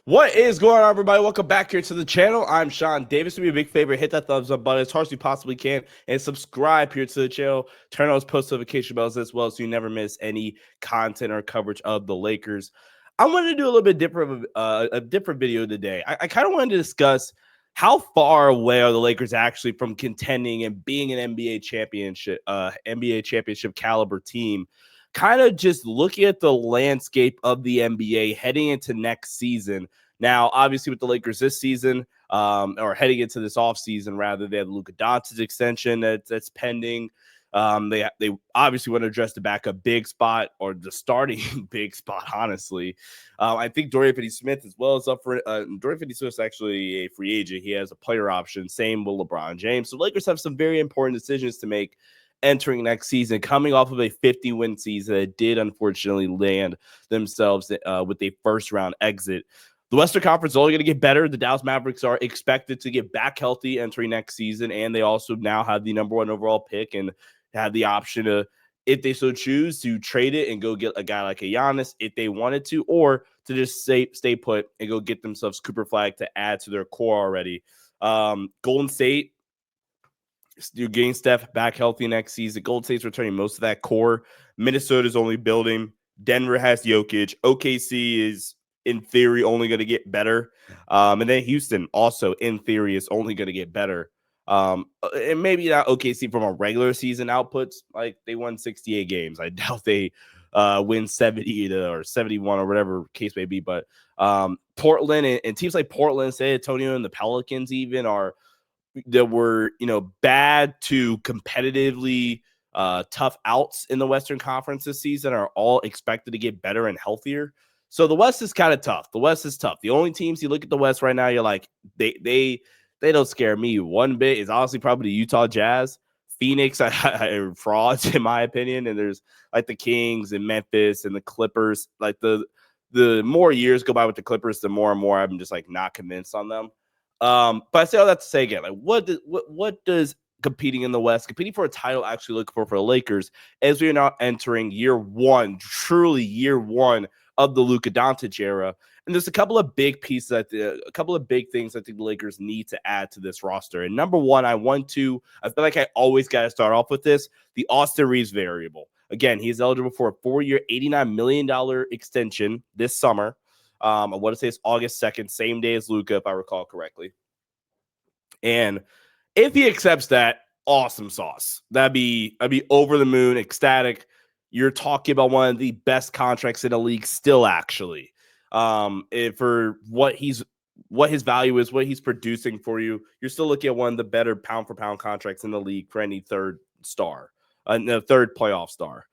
What is going on, everybody? Welcome back here to the channel. I'm Sean Davis. Do me a big favor, hit that thumbs up button as hard as you possibly can, and subscribe here to the channel. Turn on those post notification bells as well, so you never miss any content or coverage of the Lakers. I wanted to do a little bit different, a different video today. I kind of wanted to discuss how far away are the Lakers actually from contending and being an NBA championship caliber team. Kind of just looking at the landscape of the NBA heading into next season. Now, obviously, with the Lakers this season, or heading into this offseason, rather, they have the Luka Doncic extension that's pending. They obviously want to address the backup big spot or the starting big spot, honestly. I think Dorian Finney-Smith as well is up for it. Dorian Finney-Smith is actually a free agent. He has a player option. Same with LeBron James. So Lakers have some very important decisions to make entering next season, coming off of a 50-win season that did unfortunately land themselves with a first-round exit. The Western Conference is only going to get better. The Dallas Mavericks are expected to get back healthy entering next season, and they also now have the number 1 overall pick and have the option to, if they so choose, to trade it and go get a guy like a Giannis if they wanted to, or to just stay put and go get themselves Cooper Flag to add to their core already. Golden State, you're getting Steph back healthy next season. Golden State's returning most of that core. Minnesota's only building. Denver has Jokic. OKC is, in theory, only going to get better. And then Houston also, in theory, is only going to get better. And maybe not OKC from a regular season outputs. Like, they won 68 games. I doubt they win 70 or 71 or whatever case may be. But Portland and teams like Portland, San Antonio, and the Pelicans even are that were, bad to competitively tough outs in the Western Conference this season are all expected to get better and healthier. So the West is kind of tough. The West is tough. The only teams you look at the West right now, you're like, they don't scare me one bit is honestly probably the Utah Jazz. Phoenix are frauds in my opinion. And there's like the Kings and Memphis and the Clippers. Like the more years go by with the Clippers, the more and more I'm just like not convinced on them. But I say all that to say again, like what does competing in the West, competing for a title actually look for the Lakers as we are now entering year one, truly year one of the Luka Doncic era? And there's a couple of big pieces, a couple of big things I think the Lakers need to add to this roster. And number one, I feel like I always got to start off with this, the Austin Reaves variable. Again, he's eligible for a 4-year, $89 million extension this summer. I want to say it's August 2nd, same day as Luka, if I recall correctly. And if he accepts that, awesome sauce. I'd be over the moon, ecstatic. You're talking about one of the best contracts in the league still, actually. For what his value is, what he's producing for you, you're still looking at one of the better pound for pound contracts in the league for any third playoff star.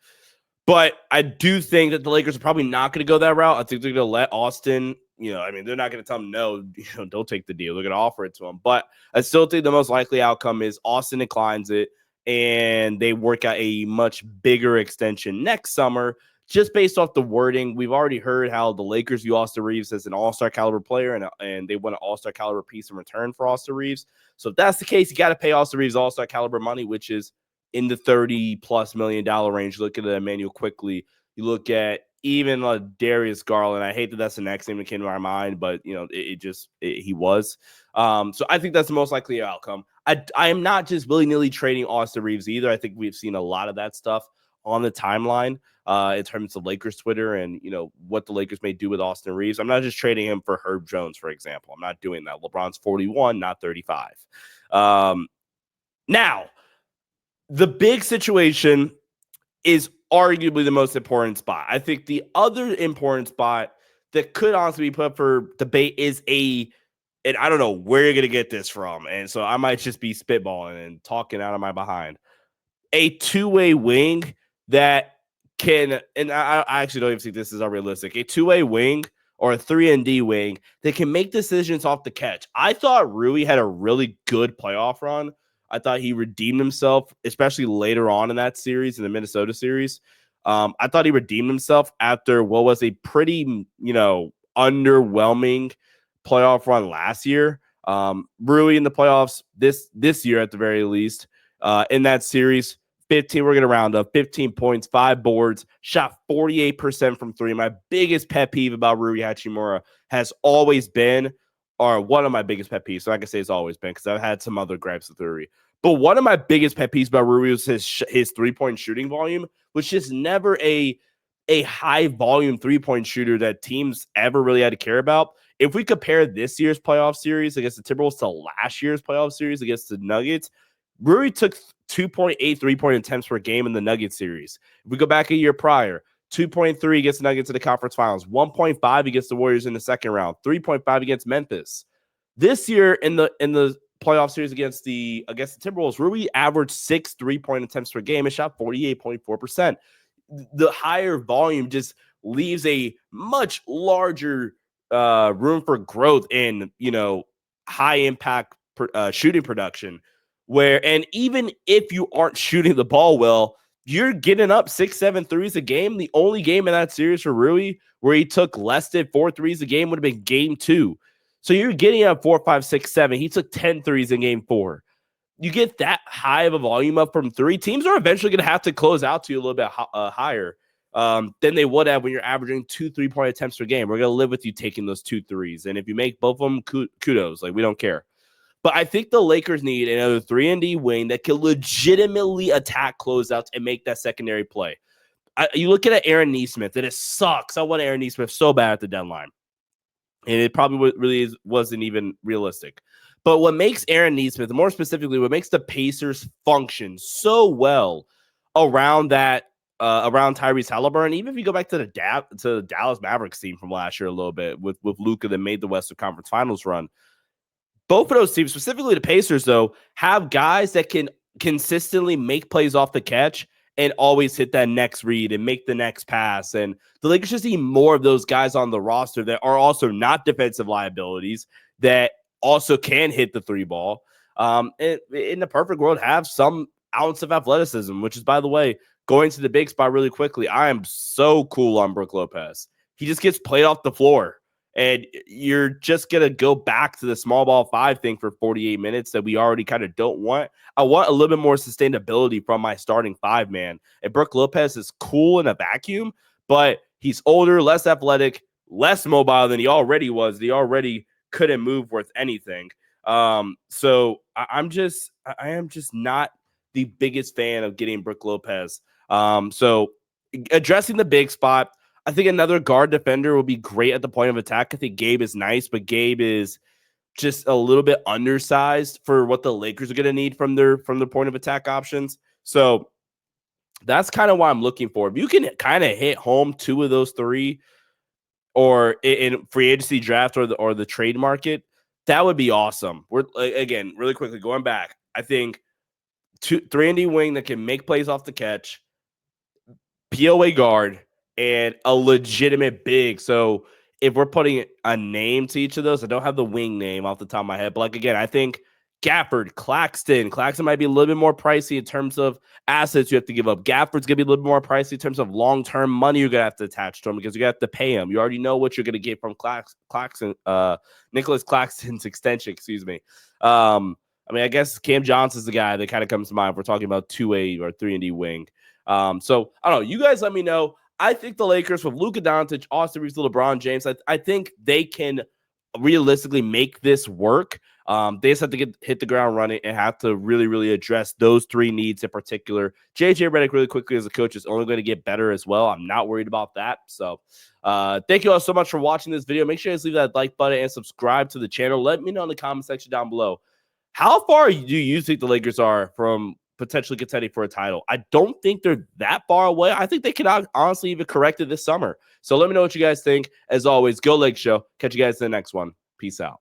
But I do think that the Lakers are probably not going to go that route. I think they're going to let Austin, they're not going to tell him, no, don't take the deal. They're going to offer it to him. But I still think the most likely outcome is Austin declines it and they work out a much bigger extension next summer, just based off the wording. We've already heard how the Lakers view Austin Reaves as an all-star caliber player, and they want an all-star caliber piece in return for Austin Reaves. So if that's the case, you got to pay Austin Reaves all-star caliber money, which is in the $30+ million range. Look at Emmanuel Quickly. You look at even Darius Garland. I hate that that's the next name that came to my mind, but he was. So I think that's the most likely outcome. I am not just willy-nilly trading Austin Reaves either. I think we've seen a lot of that stuff on the timeline in terms of Lakers Twitter and what the Lakers may do with Austin Reaves. I'm not just trading him for Herb Jones, for example. I'm not doing that. LeBron's 41, not 35. Now, the big situation is arguably the most important spot. I think the other important spot that could honestly be put for debate is and I don't know where you're going to get this from, and so I might just be spitballing and talking out of my behind, a two-way wing that can, and I actually don't even think this is unrealistic, a two-way wing or a 3-and-D wing that can make decisions off the catch. I thought Rui had a really good playoff run. I thought he redeemed himself, especially later on in that series, in the Minnesota series. I thought he redeemed himself after what was a pretty, underwhelming playoff run last year. Rui in the playoffs this year, at the very least, in that series, 15, we're going to round up 15 points, 5 boards, shot 48% from 3. My biggest pet peeve about Rui Hachimura has always been, or one of my biggest pet peeves, so I can say it's always been because I've had some other gripes with Rui. But one of my biggest pet peeves about Rui was his three-point shooting volume, which is never a high volume three-point shooter that teams ever really had to care about. If we compare this year's playoff series against the Timberwolves to last year's playoff series against the Nuggets, Rui took 2.8 three-point attempts per game in the Nuggets series. If we go back a year prior, 2.3 against the Nuggets in the conference finals, 1.5 against the Warriors in the second round, 3.5 against Memphis. This year in the playoff series against the Timberwolves, Rui averaged 6 3-point attempts per game and shot 48.4%. The higher volume just leaves a much larger room for growth in, high impact shooting production. And even if you aren't shooting the ball well, you're getting up 6-7 threes a game. The only game in that series for Rui where he took less than 4 threes a game would have been game 2. So you're getting up 4, 5, 6, 7. He took 10 threes in game 4. You get that high of a volume up from 3. Teams are eventually going to have to close out to you a little bit higher than they would have when you're averaging 2 3-point attempts per game. We're going to live with you taking those 2 threes. And if you make both of them, kudos. Like, we don't care. But I think the Lakers need another 3-and-D wing that can legitimately attack closeouts and make that secondary play. You look at Aaron Nesmith, and it sucks. I want Aaron Nesmith so bad at the deadline. And it probably really wasn't even realistic. But what makes Aaron Nesmith, more specifically, what makes the Pacers function so well around that, around Tyrese Haliburton, even if you go back to the Dallas Mavericks team from last year a little bit with Luka that made the Western Conference Finals run, both of those teams, specifically the Pacers, though, have guys that can consistently make plays off the catch and always hit that next read and make the next pass. And the Lakers just need more of those guys on the roster that are also not defensive liabilities, that also can hit the 3 ball. In the perfect world, have some ounce of athleticism, which is, by the way, going to the big spot really quickly. I am so cool on Brook Lopez. He just gets played off the floor. And you're just going to go back to the small ball 5 thing for 48 minutes that we already kind of don't want. I want a little bit more sustainability from my starting 5, man. And Brook Lopez is cool in a vacuum, but he's older, less athletic, less mobile than he already was. He already couldn't move worth anything. So I am just not the biggest fan of getting Brook Lopez. So addressing the big spot, I think another guard defender will be great at the point of attack. I think Gabe is nice, but Gabe is just a little bit undersized for what the Lakers are going to need from their point of attack options. So that's kind of what I'm looking for. If you can kind of hit home 2 of those 3, or in free agency draft or the trade market, that would be awesome. We're, again, really quickly going back, I think 3-and-D wing that can make plays off the catch, POA guard, and a legitimate big. So if we're putting a name to each of those, I don't have the wing name off the top of my head, but like, again, I think Gafford, Claxton might be a little bit more pricey in terms of assets you have to give up. Gafford's going to be a little bit more pricey in terms of long-term money you're going to have to attach to him because you're going to have to pay him. You already know what you're going to get from Nicholas Claxton's extension, excuse me. I mean, I guess Cam Johnson's the guy that kind of comes to mind if we're talking about 2A or 3-and-D wing. So I don't know. You guys let me know. I think the Lakers with Luka Doncic, Austin Reaves, LeBron James, I think they can realistically make this work. They just have to hit the ground running and have to really, really address those 3 needs in particular. JJ Redick, really quickly, as a coach, is only going to get better as well. I'm not worried about that. So thank you all so much for watching this video. Make sure you guys leave that like button and subscribe to the channel. Let me know in the comment section down below. How far do you think the Lakers are from potentially contending for a title? I don't think they're that far away. I think they can honestly even correct it this summer. So let me know what you guys think. As always, go Lake Show. Catch you guys in the next one. Peace out.